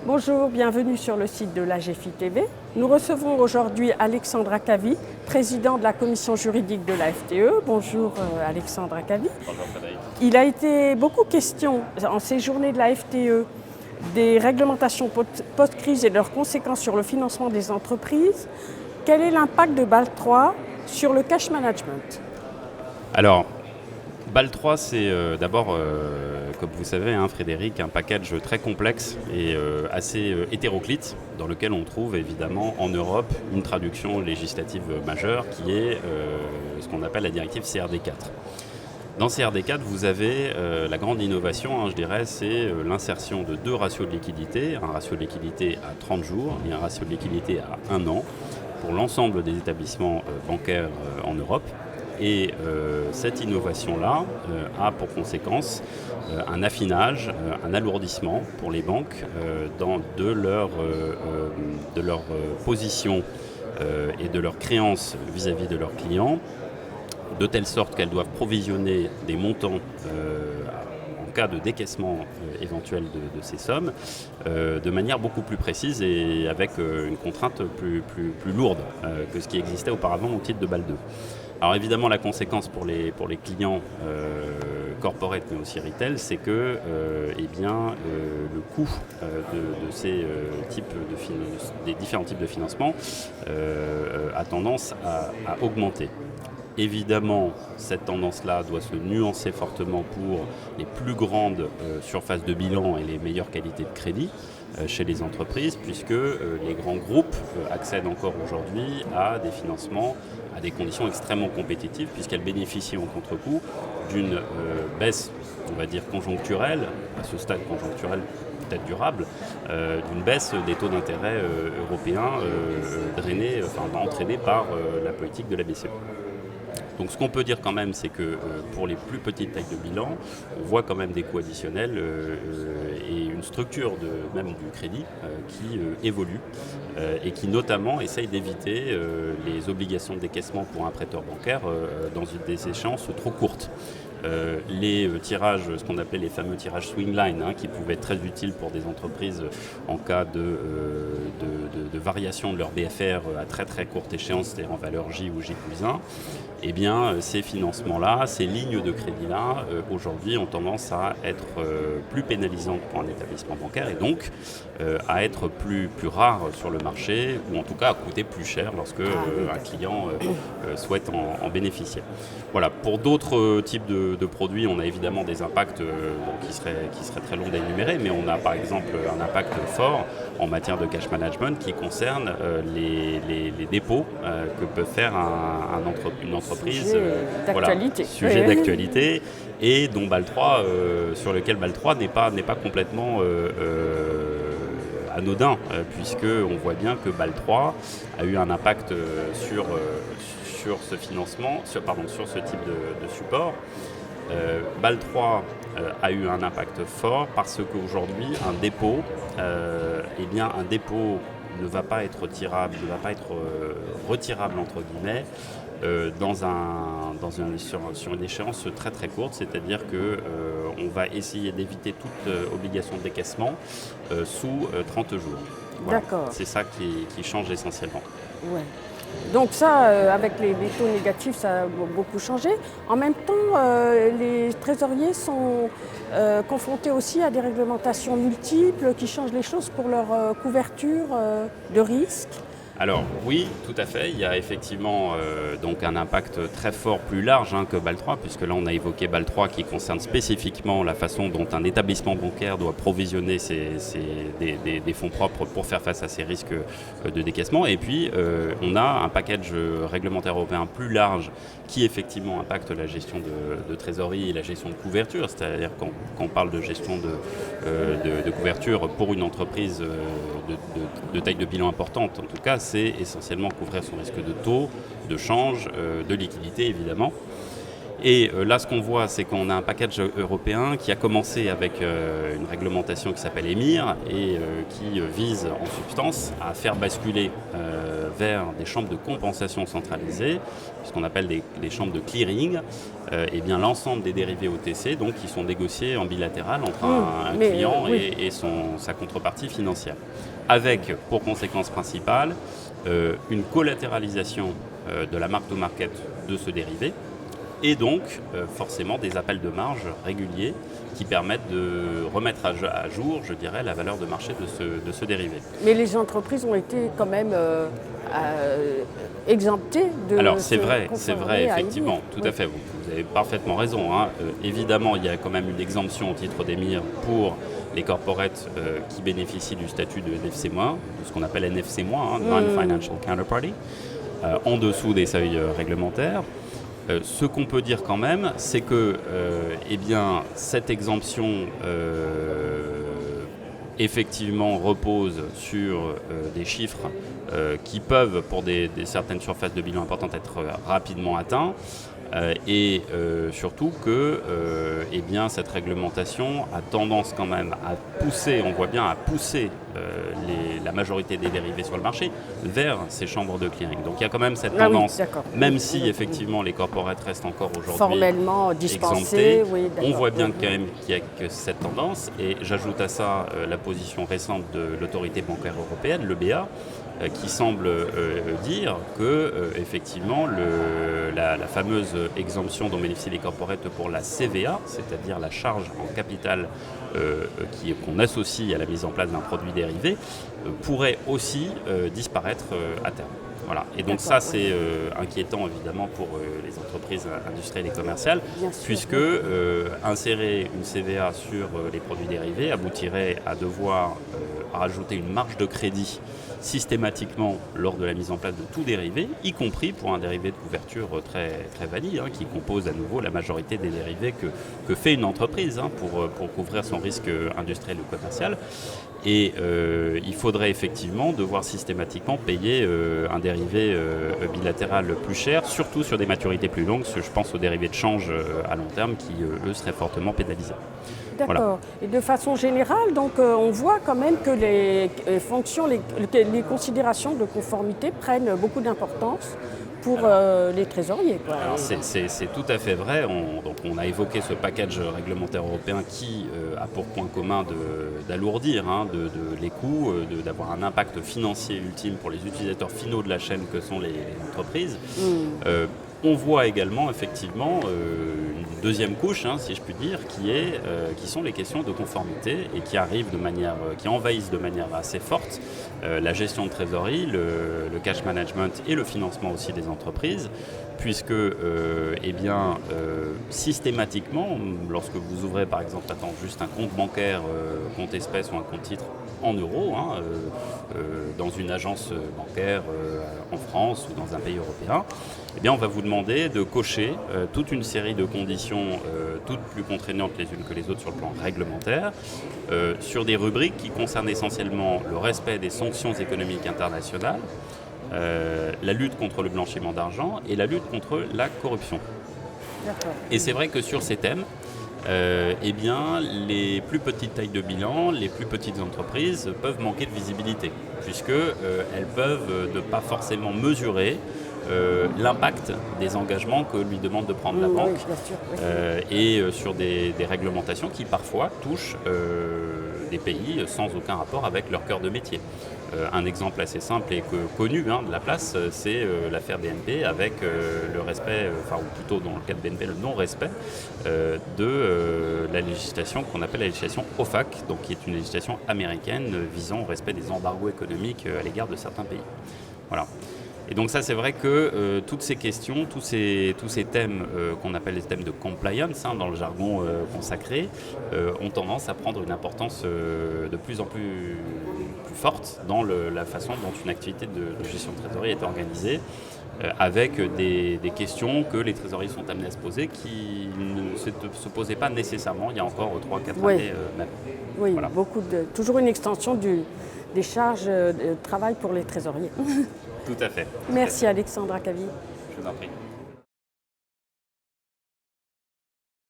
Bonjour, bienvenue sur le site de l'AGFI TV. Nous recevons aujourd'hui Alexandre Akavi, président de la commission juridique de la FTE. Bonjour Alexandre Akavi. Bonjour Frédéric. Il a été beaucoup question en ces journées de la FTE des réglementations post-crise et de leurs conséquences sur le financement des entreprises. Quel est l'impact de BAL 3 sur le cash management? Alors, BAL 3, c'est d'abord, comme vous savez, Frédéric, un package très complexe et assez hétéroclite, dans lequel on trouve évidemment en Europe une traduction législative majeure qui est ce qu'on appelle la directive CRD4. Dans CRD4, vous avez la grande innovation, je dirais, c'est l'insertion de deux ratios de liquidité, un ratio de liquidité à 30 jours et un ratio de liquidité à 1 an pour l'ensemble des établissements bancaires en Europe. Et cette innovation-là a pour conséquence un affinage, un alourdissement pour les banques de leur position et de leur créance vis-à-vis de leurs clients, de telle sorte qu'elles doivent provisionner des montants en cas de décaissement éventuel de ces sommes de manière beaucoup plus précise et avec une contrainte plus lourde que ce qui existait auparavant au titre de BAL 2. Alors évidemment, la conséquence pour les clients corporate mais aussi retail, c'est que le coût de ces des différents types de financement a tendance à augmenter. Évidemment, cette tendance-là doit se nuancer fortement pour les plus grandes surfaces de bilan et les meilleures qualités de crédit chez les entreprises, puisque les grands groupes accèdent encore aujourd'hui à des financements à des conditions extrêmement compétitives, puisqu'elles bénéficient en contre-coup d'une baisse, on va dire, conjoncturelle, à ce stade conjoncturel peut-être durable, d'une baisse des taux d'intérêt européens entraînés par la politique de la BCE. Donc ce qu'on peut dire quand même, c'est que pour les plus petites tailles de bilan, on voit quand même des coûts additionnels et une structure même du crédit qui évolue et qui notamment essaye d'éviter les obligations de décaissement pour un prêteur bancaire dans des échéances trop courtes. Les tirages, ce qu'on appelait les fameux tirages swingline, qui pouvaient être très utiles pour des entreprises en cas de variation de leur BFR à très très courte échéance, c'est-à-dire en valeur J ou J+1, eh bien ces financements-là, ces lignes de crédit-là, aujourd'hui ont tendance à être plus pénalisantes pour un établissement bancaire et donc à être plus rares sur le marché ou en tout cas à coûter plus cher lorsque un client souhaite en bénéficier. Voilà, pour d'autres types de produits, on a évidemment des impacts qui seraient très longs à énumérer, mais on a par exemple un impact fort en matière de cash management qui concerne les dépôts que peut faire une entreprise. Sujet d'actualité et dont BAL 3, sur lequel BAL 3 n'est pas complètement anodin, puisqu'on voit bien que BAL 3 a eu un impact sur ce financement, sur ce type de support. BAL 3 a eu un impact fort parce qu'aujourd'hui, un dépôt ne va pas être tirable, ne va pas être retirable entre guillemets sur une échéance très très courte, c'est-à-dire qu'on va essayer d'éviter toute obligation de décaissement sous 30 jours. Voilà. D'accord. C'est ça qui change essentiellement. Ouais. Donc ça, avec les taux négatifs, ça a beaucoup changé. En même temps, les trésoriers sont confrontés aussi à des réglementations multiples qui changent les choses pour leur couverture de risque. Alors oui, tout à fait. Il y a effectivement donc un impact très fort, plus large que BAL 3, puisque là on a évoqué BAL 3 qui concerne spécifiquement la façon dont un établissement bancaire doit provisionner des fonds propres pour faire face à ces risques de décaissement. Et puis on a un package réglementaire européen plus large qui effectivement impacte la gestion de trésorerie et la gestion de couverture. C'est-à-dire quand on parle de gestion de couverture pour une entreprise de taille de bilan importante, en tout cas, c'est essentiellement couvrir son risque de taux, de change, de liquidité évidemment. Et là, ce qu'on voit, c'est qu'on a un package européen qui a commencé avec une réglementation qui s'appelle EMIR et qui vise en substance à faire basculer vers des chambres de compensation centralisées, ce qu'on appelle des chambres de clearing, et bien l'ensemble des dérivés OTC, donc qui sont négociés en bilatéral entre un client et sa contrepartie financière, avec pour conséquence principale une collatéralisation de la mark to market de ce dérivé, et donc forcément des appels de marge réguliers qui permettent de remettre à jour, je dirais, la valeur de marché de ce dérivé. Mais les entreprises ont été quand même exemptées de... Alors c'est vrai, effectivement, tout à fait, vous avez parfaitement raison. Évidemment, il y a quand même une exemption au titre d'EMIR pour les corporates qui bénéficient du statut de NFC-, de ce qu'on appelle NFC-, Non-Financial Counterparty, en dessous des seuils réglementaires. Ce qu'on peut dire quand même, c'est que cette exemption effectivement repose sur des chiffres qui peuvent, pour certaines surfaces de bilan importantes, être rapidement atteints. Et surtout que cette réglementation a tendance quand même à pousser, on voit bien, à pousser la majorité des dérivés sur le marché vers ces chambres de clearing. Donc il y a quand même cette tendance, même si effectivement les corporates restent encore aujourd'hui formellement dispensés, on voit bien quand même qu'il y a que cette tendance. Et j'ajoute à ça la position récente de l'autorité bancaire européenne, l'EBA, qui semble dire que effectivement la fameuse exemption dont bénéficient les corporates pour la CVA, c'est-à-dire la charge en capital qu'on associe à la mise en place d'un produit dérivé, pourrait aussi disparaître à terme. Voilà. Et donc ça, c'est inquiétant évidemment pour les entreprises industrielles et commerciales, puisque insérer une CVA sur les produits dérivés aboutirait à devoir rajouter une marge de crédit systématiquement lors de la mise en place de tout dérivé, y compris pour un dérivé de couverture très, très vanille, qui compose à nouveau la majorité des dérivés que fait une entreprise pour couvrir son risque industriel ou commercial. Et il faudrait effectivement devoir systématiquement payer un dérivé bilatéral plus cher, surtout sur des maturités plus longues. Je pense aux dérivés de change à long terme qui, eux, seraient fortement pénalisés. D'accord. Voilà. Et de façon générale, donc, on voit quand même que les fonctions, les considérations de conformité prennent beaucoup d'importance pour les trésoriers. Alors c'est tout à fait vrai. Donc on a évoqué ce package réglementaire européen qui a pour point commun d'alourdir les coûts, d'avoir un impact financier ultime pour les utilisateurs finaux de la chaîne que sont les entreprises. On voit également effectivement une deuxième couche, si je puis dire, qui sont les questions de conformité et qui envahissent de manière assez forte la gestion de trésorerie, le cash management et le financement aussi des entreprises, puisque systématiquement, lorsque vous ouvrez par exemple juste un compte bancaire, compte espèce ou un compte titre en euros, dans une agence bancaire en France ou dans un pays européen, on va vous demander de cocher toute une série de conditions, toutes plus contraignantes les unes que les autres sur le plan réglementaire, sur des rubriques qui concernent essentiellement le respect des sanctions économiques internationales, la lutte contre le blanchiment d'argent et la lutte contre la corruption. Et c'est vrai que sur ces thèmes, les plus petites tailles de bilan, les plus petites entreprises peuvent manquer de visibilité, puisqu'elles peuvent ne pas forcément mesurer l'impact des engagements que lui demande de prendre la banque, et sur des réglementations qui parfois touchent des pays sans aucun rapport avec leur cœur de métier. Un exemple assez simple et connu de la place, c'est l'affaire BNP avec le respect, ou plutôt dans le cas de BNP, le non-respect de la législation qu'on appelle la législation OFAC, donc qui est une législation américaine visant au respect des embargos économiques à l'égard de certains pays. Voilà. Et donc ça, c'est vrai que toutes ces questions, tous ces thèmes qu'on appelle les thèmes de compliance dans le jargon consacré, ont tendance à prendre une importance de plus en plus forte dans la façon dont une activité de gestion de trésorerie est organisée, avec des questions que les trésoriers sont amenés à se poser qui ne se posaient pas nécessairement il y a encore 3-4 années même. Oui, voilà. Toujours une extension des charges de travail pour les trésoriers. Tout à fait. Merci Alexandra Cavi. Je vous en prie.